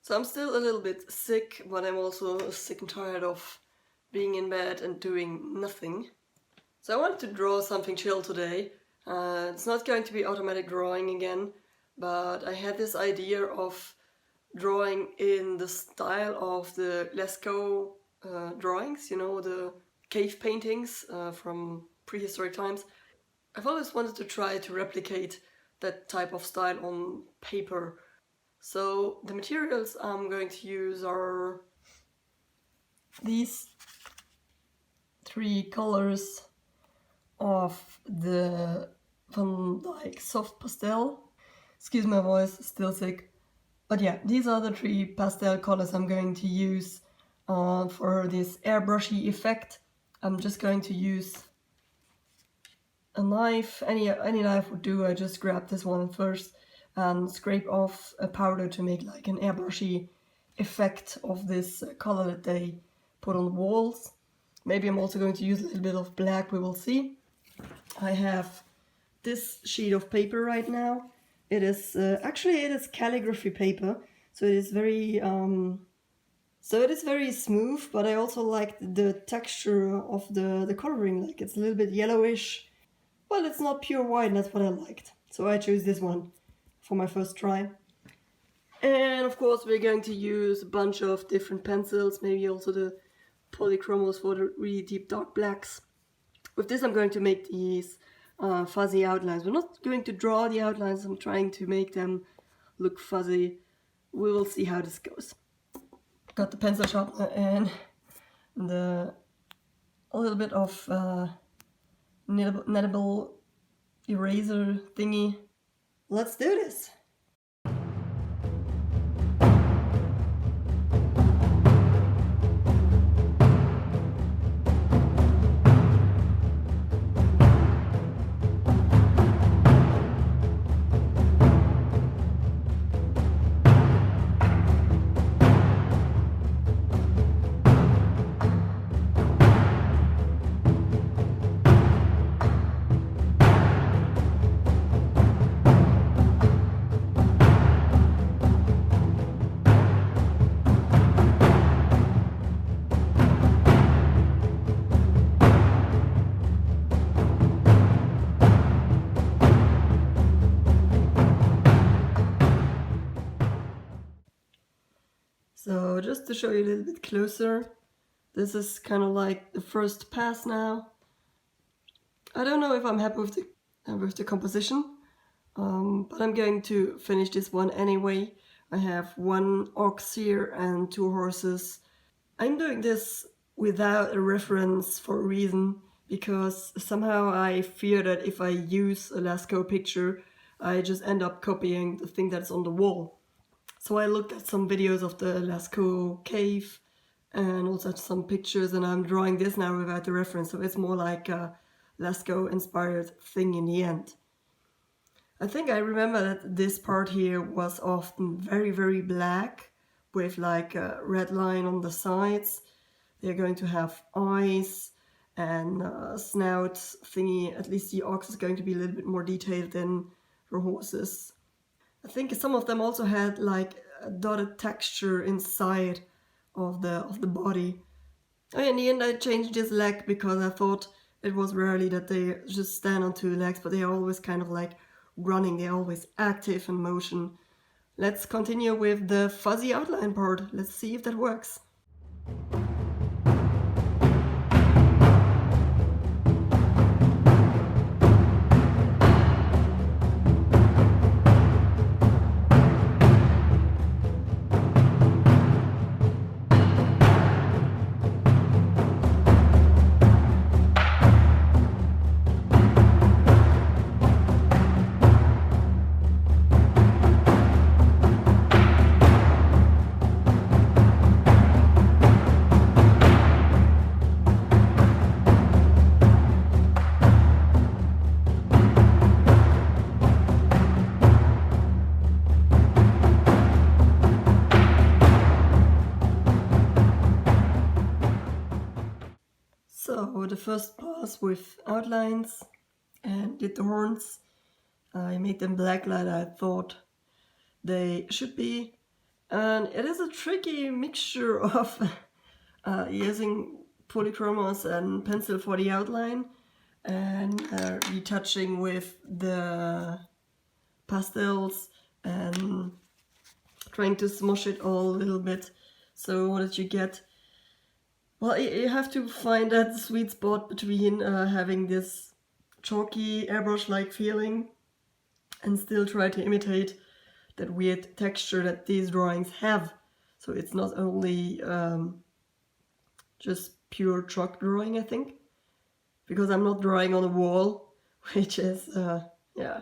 So I'm still a little bit sick, but I'm also sick and tired of being in bed and doing nothing. So I wanted to draw something chill today. It's not going to be automatic drawing again, but I had this idea of drawing in the style of the Lascaux drawings, you know, the cave paintings from prehistoric times. I've always wanted to try to replicate that type of style on paper. So the materials I'm going to use are these three colors of the Van Dyck soft pastel. Excuse my voice, still sick. But yeah, these are the three pastel colors I'm going to use for this airbrushy effect. I'm just going to use a knife, any knife would do. I just grab this one first and scrape off a powder to make like an airbrushy effect of this color that they put on the walls. Maybe I'm also going to use a little bit of black, we will see. I have this sheet of paper right now. It is actually it is calligraphy paper, so it is very smooth, but I also like the texture of the coloring. Like it's a little bit yellowish. Well, it's not pure white, and that's what I liked. So I chose this one for my first try. And of course we're going to use a bunch of different pencils, maybe also the polychromos for the really deep dark blacks. With this I'm going to make these fuzzy outlines. We're not going to draw the outlines, I'm trying to make them look fuzzy. We will see how this goes. Got the pencil sharpener and a little bit of kneadable eraser thingy. Let's do this! So just to show you a little bit closer, this is kind of like the first pass now. I don't know if I'm happy with the composition, but I'm going to finish this one anyway. I have one ox here and two horses. I'm doing this without a reference for a reason, because somehow I fear that if I use a Lascaux picture, I just end up copying the thing that's on the wall. So I looked at some videos of the Lascaux cave and also some pictures, and I'm drawing this now without the reference, so it's more like a Lascaux inspired thing in the end. I think I remember that this part here was often very, very black with like a red line on the sides. They're going to have eyes and snout thingy. At least the ox is going to be a little bit more detailed than the horses. I think some of them also had like a dotted texture inside of the body. In the end I changed this leg because I thought it was rarely that they just stand on two legs, but they are always kind of like running, they're always active in motion. Let's continue with the fuzzy outline part. Let's see if that works. So the first pass with outlines and did the horns. I made them black like I thought they should be. And it is a tricky mixture of using polychromos and pencil for the outline and retouching with the pastels and trying to smush it all a little bit so that you get, well, you have to find that sweet spot between having this chalky airbrush-like feeling and still try to imitate that weird texture that these drawings have. So it's not only just pure chalk drawing, I think, because I'm not drawing on a wall, which is, yeah,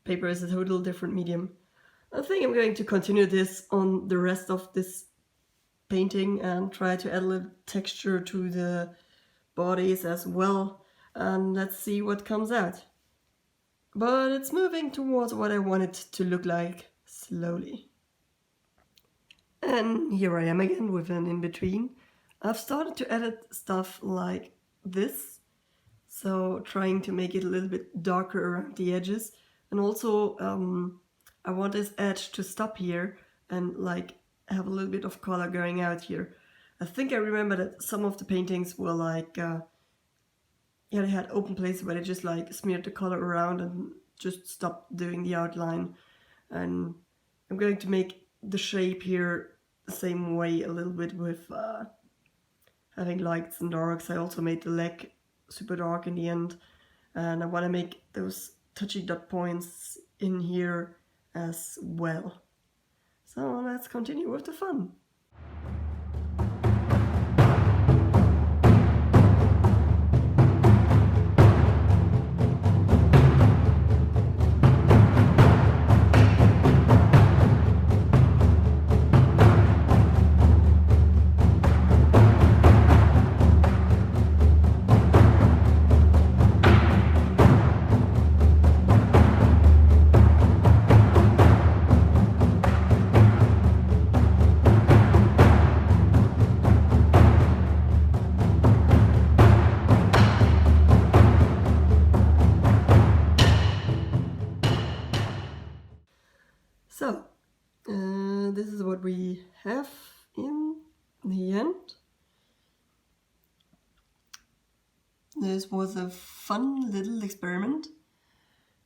paper is a total different medium. I think I'm going to continue this on the rest of this painting and try to add a little texture to the bodies as well, and let's see what comes out. But it's moving towards what I want it to look like, slowly. And here I am again with an in-between. I've started to edit stuff like this, so trying to make it a little bit darker around the edges, and also I want this edge to stop here and like have a little bit of color going out here. I think I remember that some of the paintings were like, yeah, they had open places where they just like smeared the color around and just stopped doing the outline. And I'm going to make the shape here the same way a little bit with having lights and darks. I also made the leg super dark in the end, and I want to make those touchy dot points in here as well. So let's continue with the fun. So, this is what we have in the end. This was a fun little experiment,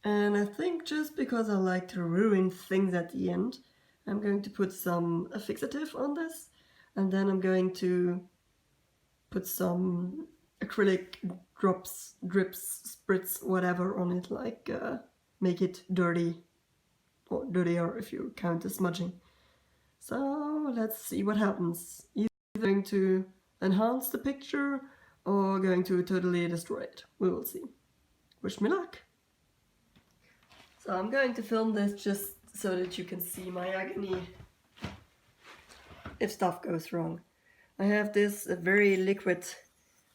and I think just because I like to ruin things at the end, I'm going to put some fixative on this, and then I'm going to put some acrylic drops, drips, spritz, whatever on it, like make it dirty, or dirtier if you count the smudging. So let's see what happens. Either going to enhance the picture or going to totally destroy it. We will see. Wish me luck. So I'm going to film this just so that you can see my agony if stuff goes wrong. I have this very liquid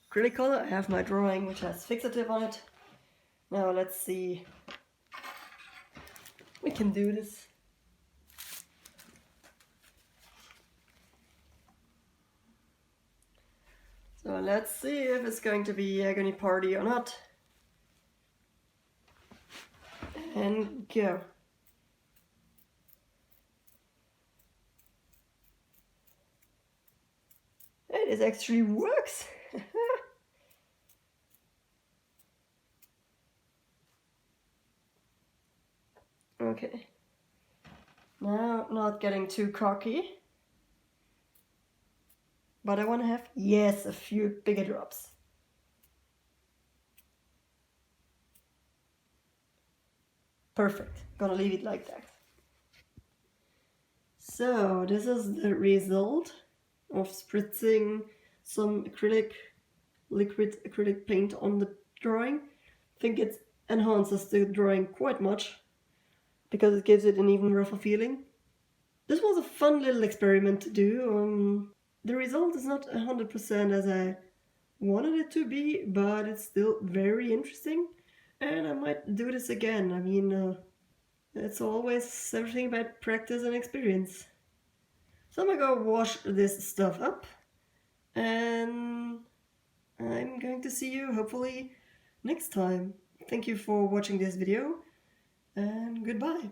acrylic color. I have my drawing which has fixative on it. Now let's see. We can do this. So let's see if it's going to be agony party or not. And go. It actually works. Okay. Now, not getting too cocky. But I want to have, yes, a few bigger drops. Perfect. Gonna leave it like that. So this is the result of spritzing some liquid acrylic paint on the drawing. I think it enhances the drawing quite much because it gives it an even rougher feeling. This was a fun little experiment to do. The result is not 100% as I wanted it to be, but it's still very interesting, and I might do this again. I mean, it's always everything about practice and experience. So I'm gonna go wash this stuff up, and I'm going to see you hopefully next time. Thank you for watching this video, and goodbye.